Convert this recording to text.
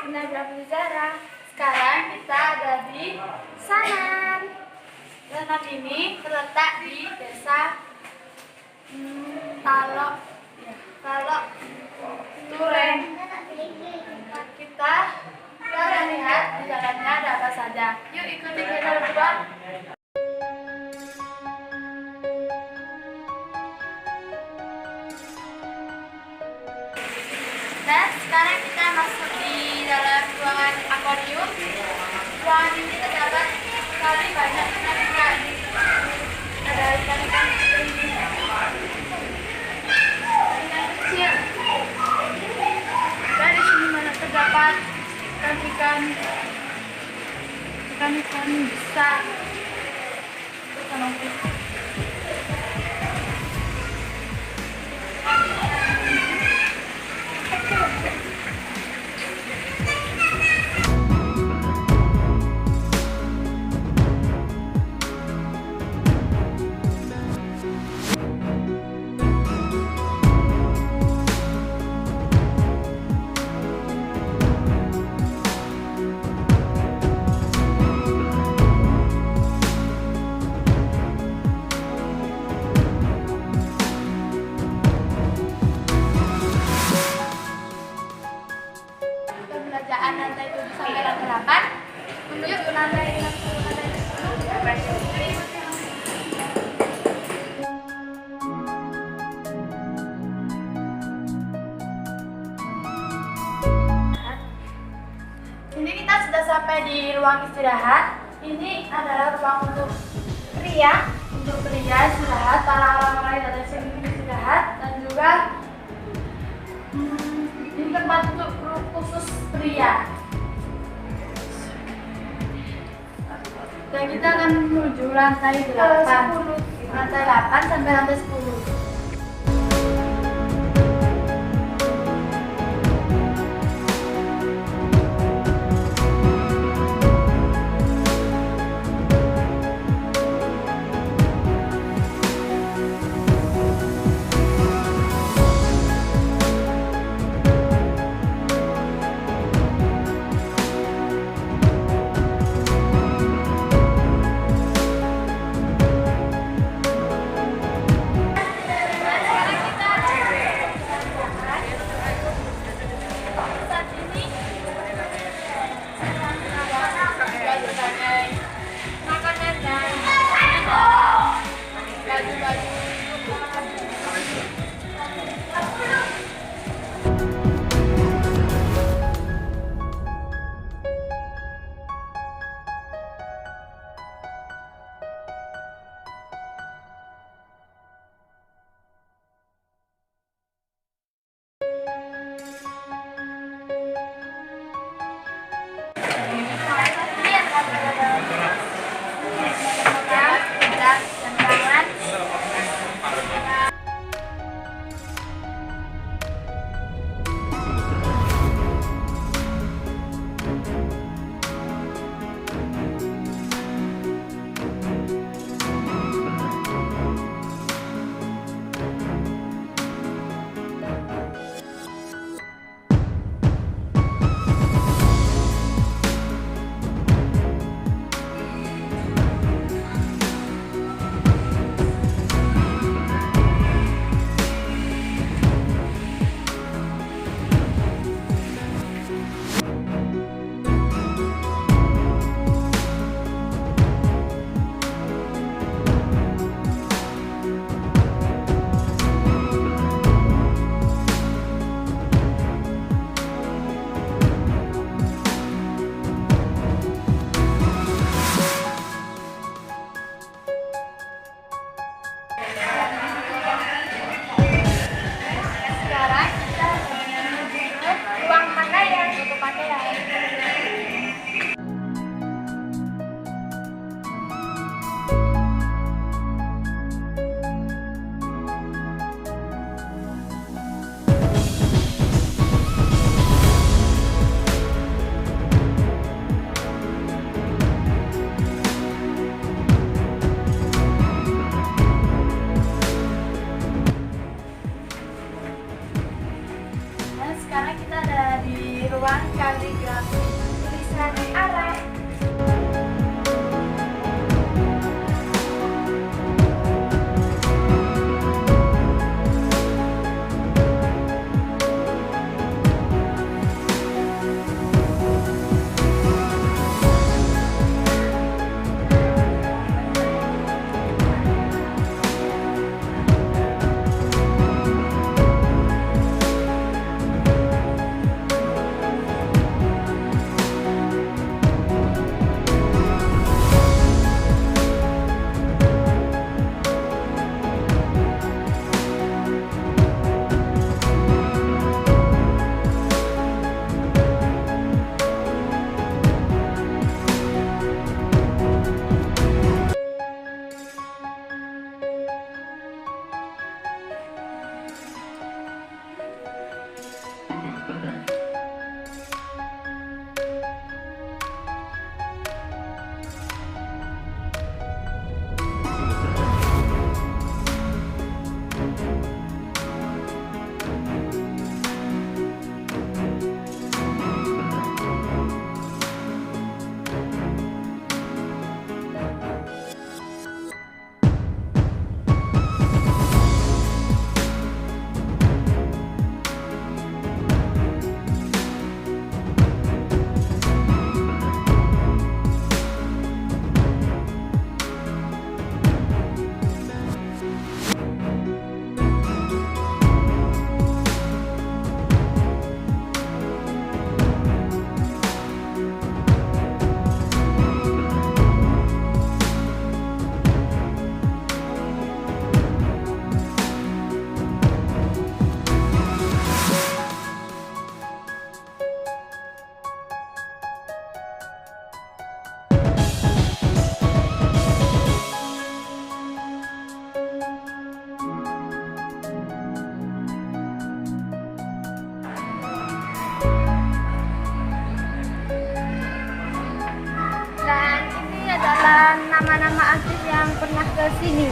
Nabila Zara. Sekarang kita ada di Sanan. Sanan ini terletak di desa Talok Tureng. Kita akan lihat di jalannya ada apa saja. Yuk ikuti kita berdua. Dan sekarang kita masuk di dalam ruangan akuarium. Ruangan ini terdapat sekali banyak ikan. Ada ikan-ikan kecil. Dan di sini mana terdapat ikan-ikan besar. Pembelajaran lantai 7 sampai lantai 8. Yuk ke lantai 10. Ini kita sudah sampai di ruang istirahat. Ini adalah ruang untuk pria. Untuk pria istirahat, para orang-orang yang ada di sini istirahat, dan juga ini tempat untuk khusus pria. Dan kita akan menuju lantai 8. Lantai 8 sampai lantai 10. nama artis yang pernah ke sini?